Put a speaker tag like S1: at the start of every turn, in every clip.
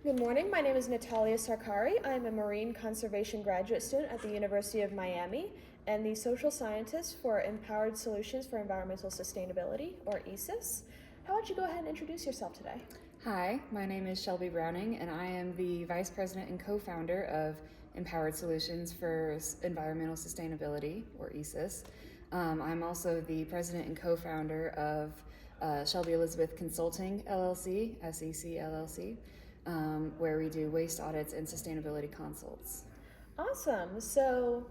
S1: Good morning. My name is Natalya Sarkari. I'm a marine conservation graduate student at the University of Miami and the social scientist for Empowered Solutions for Environmental Sustainability, or ESES. How about you go ahead and introduce yourself today?
S2: Hi, my name is Shelby Browning, and I am the Vice President and co-founder of Empowered Solutions for Environmental Sustainability, or ESES. I'm also the President and co-founder of Shelby Elizabeth Consulting LLC, SEC LLC, where we do waste audits and sustainability consults.
S1: Awesome. So,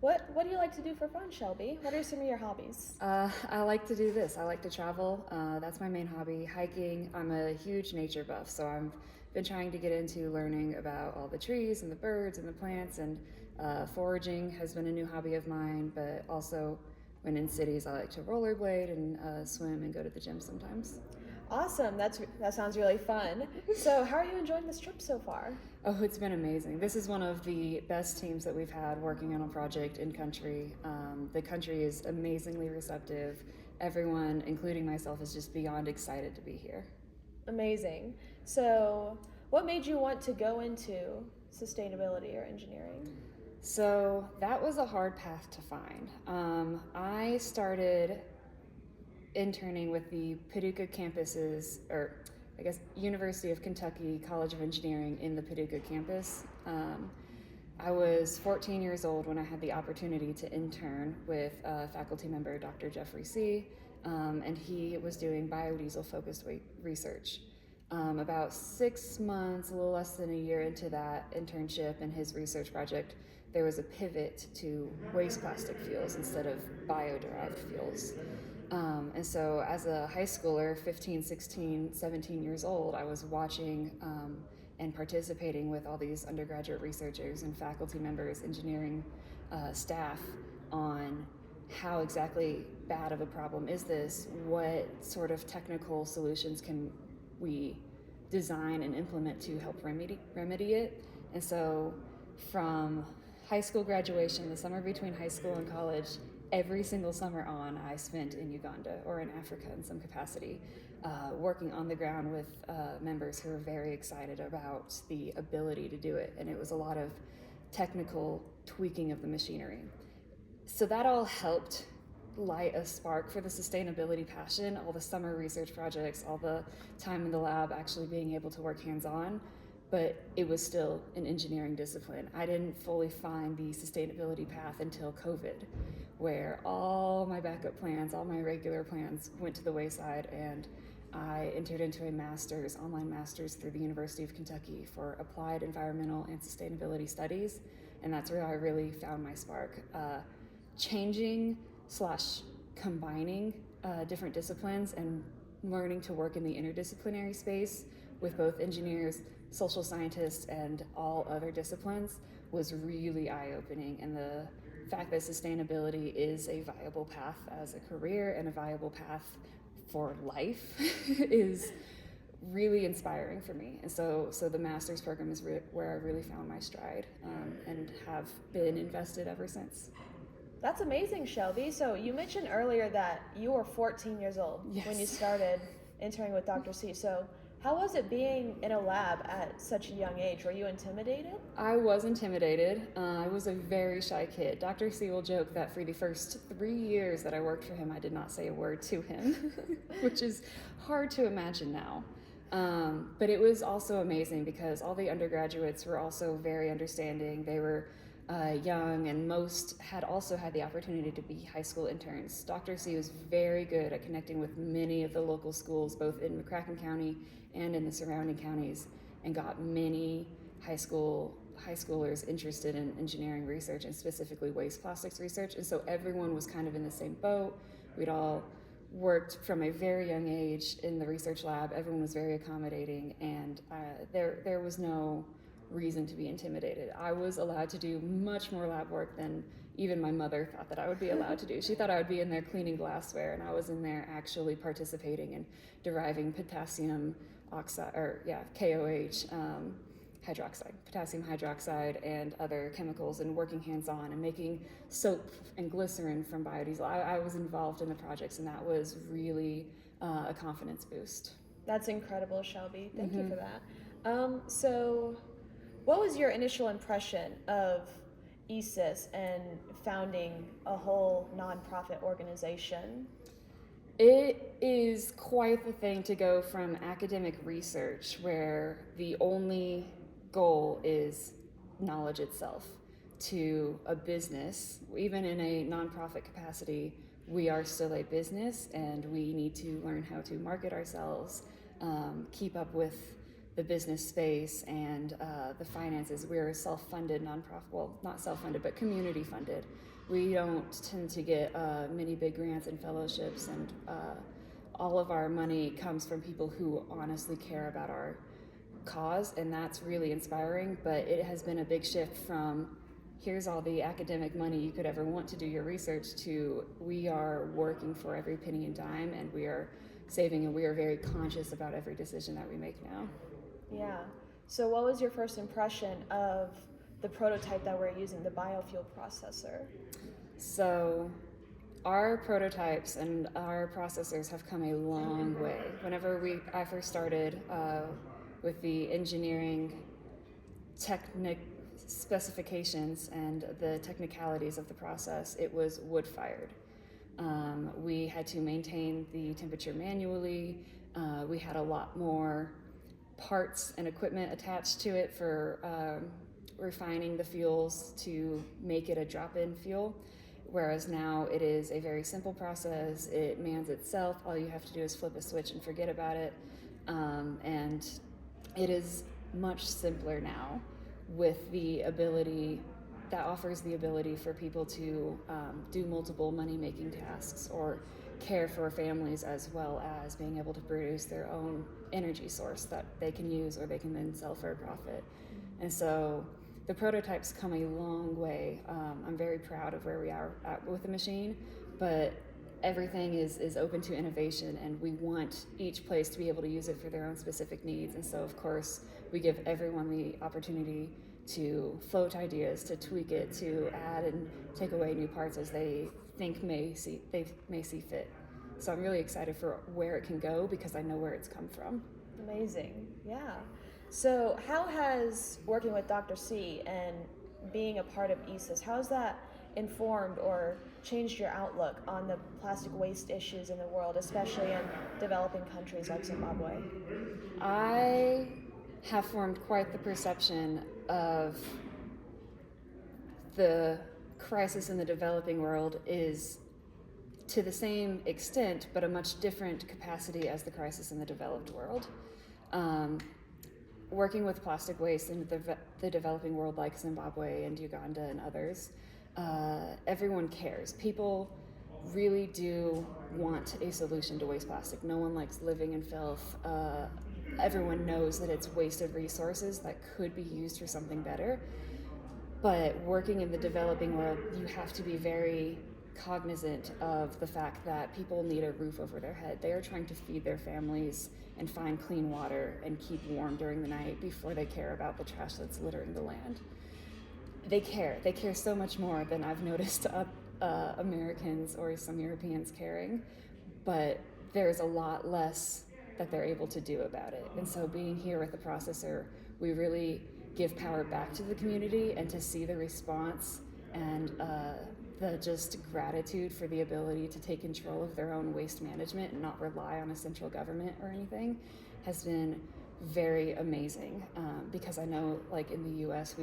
S1: what do you like to do for fun, Shelby? What are some of your hobbies?
S2: I like to do this. I like to travel. That's my main hobby. Hiking. I'm a huge nature buff, so I've been trying to get into learning about all the trees and the birds and the plants, and foraging has been a new hobby of mine. But also, when in cities, I like to rollerblade and swim and go to the gym sometimes.
S1: Awesome. That sounds really fun. So, how are you enjoying this trip so far?
S2: Oh, it's been amazing. This is one of the best teams that we've had working on a project in country. The country is amazingly receptive. Everyone, including myself, is just beyond excited to be here.
S1: Amazing. So, what made you want to go into sustainability or engineering?
S2: So that was a hard path to find. I started interning with the Paducah campuses, or I guess University of Kentucky College of Engineering in the Paducah campus. I was 14 years old when I had the opportunity to intern with a faculty member, Dr. Jeffrey C., and he was doing biodiesel-focused research. About 6 months, a little less than a year into that internship and his research project, there was a pivot to waste plastic fuels instead of bio-derived fuels. And so as a high schooler, 15, 16, 17 years old, I was watching and participating with all these undergraduate researchers and faculty members, engineering staff, on how exactly bad of a problem is this? What sort of technical solutions can we design and implement to help remedy it? And so from high school graduation, the summer between high school and college, every single summer on, I spent in Uganda or in Africa in some capacity, working on the ground with members who were very excited about the ability to do it. And it was a lot of technical tweaking of the machinery. So that all helped light a spark for the sustainability passion, all the summer research projects, all the time in the lab, actually being able to work hands-on. But it was still an engineering discipline. I didn't fully find the sustainability path until COVID, where all my backup plans, all my regular plans went to the wayside, and I entered into a master's, online master's through the University of Kentucky for applied environmental and sustainability studies, and that's where I really found my spark. Changing / combining different disciplines and learning to work in the interdisciplinary space with both engineers, social scientists, and all other disciplines was really eye-opening. And the fact that sustainability is a viable path as a career and a viable path for life is really inspiring for me. And so the master's program is where I really found my stride, and have been invested ever since.
S1: That's amazing, Shelby. So you mentioned earlier that you were 14 years old when you started interning with Dr. C. So how was it being in a lab at such a young age? Were you intimidated?
S2: I was intimidated. I was a very shy kid. Dr. C will joke that for the first 3 years that I worked for him, I did not say a word to him, which is hard to imagine now. But it was also amazing because all the undergraduates were also very understanding. They were young, and most had also had the opportunity to be high school interns. Dr. C was very good at connecting with many of the local schools, both in McCracken County and in the surrounding counties, and got many high schoolers interested in engineering research, and specifically waste plastics research. And so everyone was kind of in the same boat. We'd all worked from a very young age in the research lab. Everyone was very accommodating, and there was no reason to be intimidated. I was allowed to do much more lab work than even my mother thought that I would be allowed to do. She thought I would be in there cleaning glassware, and I was in there actually participating in deriving potassium oxide, or KOH, potassium hydroxide, and other chemicals, and working hands-on and making soap and glycerin from biodiesel. I was involved in the projects, and that was really a confidence boost.
S1: That's incredible, Shelby. Thank you for that. So what was your initial impression of ESES and founding a whole nonprofit organization?
S2: It is quite the thing to go from academic research, where the only goal is knowledge itself, to a business. Even in a nonprofit capacity, we are still a business and we need to learn how to market ourselves, keep up with the business space and the finances. We're a self-funded nonprofit, well, not self-funded, but community funded. We don't tend to get many big grants and fellowships, and all of our money comes from people who honestly care about our cause, and that's really inspiring. But it has been a big shift from here's all the academic money you could ever want to do your research to we are working for every penny and dime, and we are saving, and we are very conscious about every decision that we make now.
S1: Yeah. So what was your first impression of the prototype that we're using, the biofuel processor?
S2: So our prototypes and our processors have come a long way. Whenever I first started with the engineering specifications and the technicalities of the process, it was wood-fired. We had to maintain the temperature manually. We had a lot more parts and equipment attached to it for refining the fuels to make it a drop-in fuel. Whereas now it is a very simple process. It mans itself. All you have to do is flip a switch and forget about it. And it is much simpler now, with the ability that offers the ability for people to do multiple money-making tasks or care for families, as well as being able to produce their own energy source that they can use or they can then sell for a profit. And so the prototypes come a long way. I'm very proud of where we are at with the machine, but everything is open to innovation, and we want each place to be able to use it for their own specific needs. And so, of course, we give everyone the opportunity to float ideas, to tweak it, to add and take away new parts as they may see fit. So I'm really excited for where it can go, because I know where it's come from.
S1: Amazing. Yeah. So how has working with Dr. C and being a part of ESES, how has that informed or changed your outlook on the plastic waste issues in the world, especially in developing countries like Zimbabwe?
S2: I have formed quite the perception of the crisis in the developing world is to the same extent, but a much different capacity as the crisis in the developed world. Working with plastic waste in the developing world, like Zimbabwe and Uganda and others, everyone cares. People really do want a solution to waste plastic. No one likes living in filth. Everyone knows that it's wasted resources that could be used for something better. But working in the developing world, you have to be very cognizant of the fact that people need a roof over their head. They are trying to feed their families and find clean water and keep warm during the night before they care about the trash that's littering the land. They care so much more than I've noticed Americans or some Europeans caring, but there's a lot less that they're able to do about it. And so being here with the processor, we really give power back to the community, and to see the response and the just gratitude for the ability to take control of their own waste management and not rely on a central government or anything has been very amazing. Because I know, like in the US,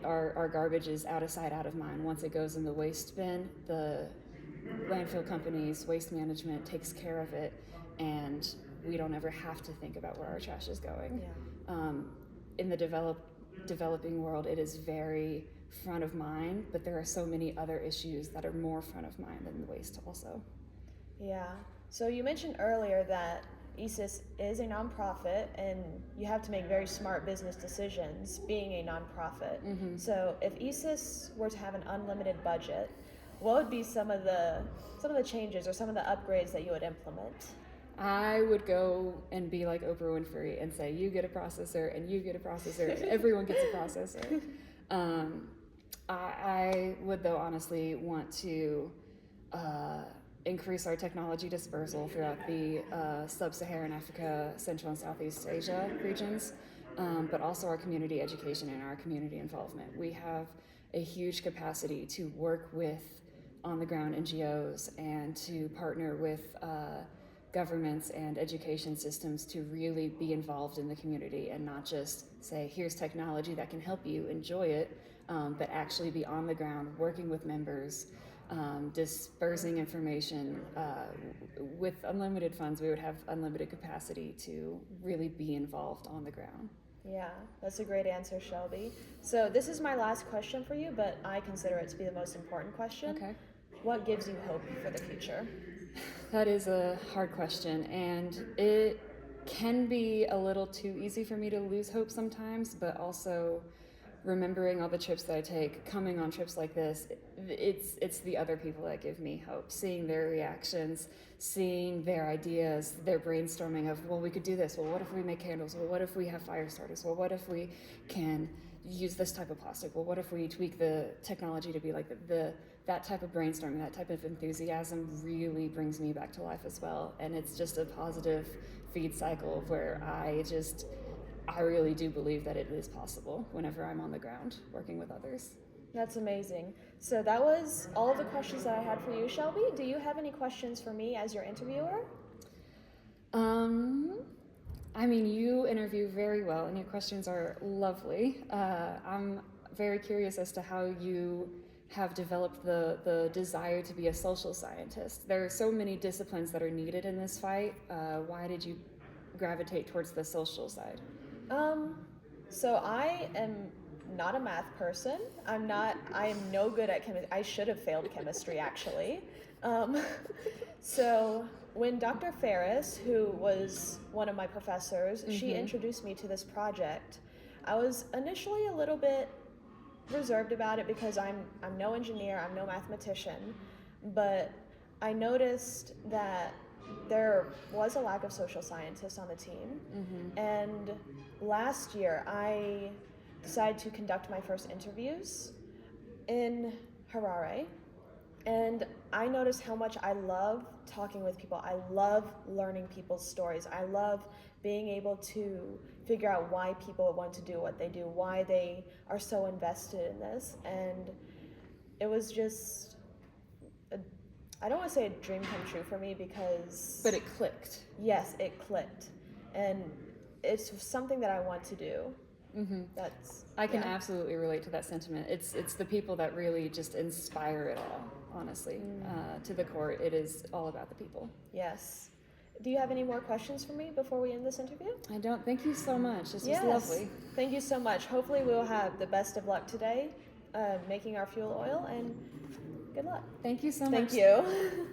S2: our garbage is out of sight, out of mind. Once it goes in the waste bin, the landfill companies, waste management takes care of it, and we don't ever have to think about where our trash is going.
S1: Yeah.
S2: In the developing world, it is very front of mind, but there are so many other issues that are more front of mind than the waste also.
S1: Yeah. So you mentioned earlier that ESES is a nonprofit, and you have to make very smart business decisions being a nonprofit.
S2: Mm-hmm.
S1: So if ESES were to have an unlimited budget, what would be some of the changes or some of the upgrades that you would implement?
S2: I would go and be like Oprah Winfrey and say, you get a processor and you get a processor and everyone gets a processor. I would, though, honestly want to increase our technology dispersal throughout the sub-Saharan Africa, Central and Southeast Asia regions, but also our community education and our community involvement. We have a huge capacity to work with on-the-ground NGOs and to partner with governments and education systems to really be involved in the community and not just say, here's technology that can help you enjoy it, but actually be on the ground working with members, dispersing information. With unlimited funds, we would have unlimited capacity to really be involved on the ground.
S1: Yeah, that's a great answer, Shelby. So this is my last question for you, but I consider it to be the most important question.
S2: Okay.
S1: What gives you hope for the future?
S2: That is a hard question, and it can be a little too easy for me to lose hope sometimes, but also remembering all the trips that I take, coming on trips like this, it's the other people that give me hope. Seeing their reactions, seeing their ideas, their brainstorming of, well, we could do this. Well, what if we make candles? Well, what if we have fire starters? Well, what if we can use this type of plastic? Well, what if we tweak the technology to be like that type of brainstorming, that type of enthusiasm really brings me back to life as well. And it's just a positive feed cycle where I really do believe that it is possible whenever I'm on the ground working with others.
S1: That's amazing. So that was all of the questions that I had for you, Shelby. Do you have any questions for me as your interviewer?
S2: I mean, you interview very well and your questions are lovely. I'm very curious as to how you have developed the desire to be a social scientist. There are so many disciplines that are needed in this fight. Why did you gravitate towards the social side?
S1: So I am not a math person. I am no good at chemistry. I should have failed chemistry, actually. So when Dr. Ferris, who was one of my professors, she introduced me to this project, I was initially a little bit reserved about it because I'm no engineer, I'm no mathematician, but I noticed that there was a lack of social scientists on the team. And last year I decided to conduct my first interviews in Harare, and I noticed how much I love talking with people. I love learning people's stories. I love being able to figure out why people want to do what they do, why they are so invested in this. And it was just, I don't want to say a dream come true for me because...
S2: But it clicked.
S1: Yes, it clicked. And it's something that I want to do.
S2: I can absolutely relate to that sentiment. It's the people that really just inspire it all, honestly. To the core, it is all about the people.
S1: Yes. Do you have any more questions for me before we end this interview?
S2: I don't. Thank you so much. This was lovely.
S1: Thank you so much. Hopefully we'll have the best of luck today making our fuel oil, and good luck.
S2: Thank you so much.
S1: Thank you.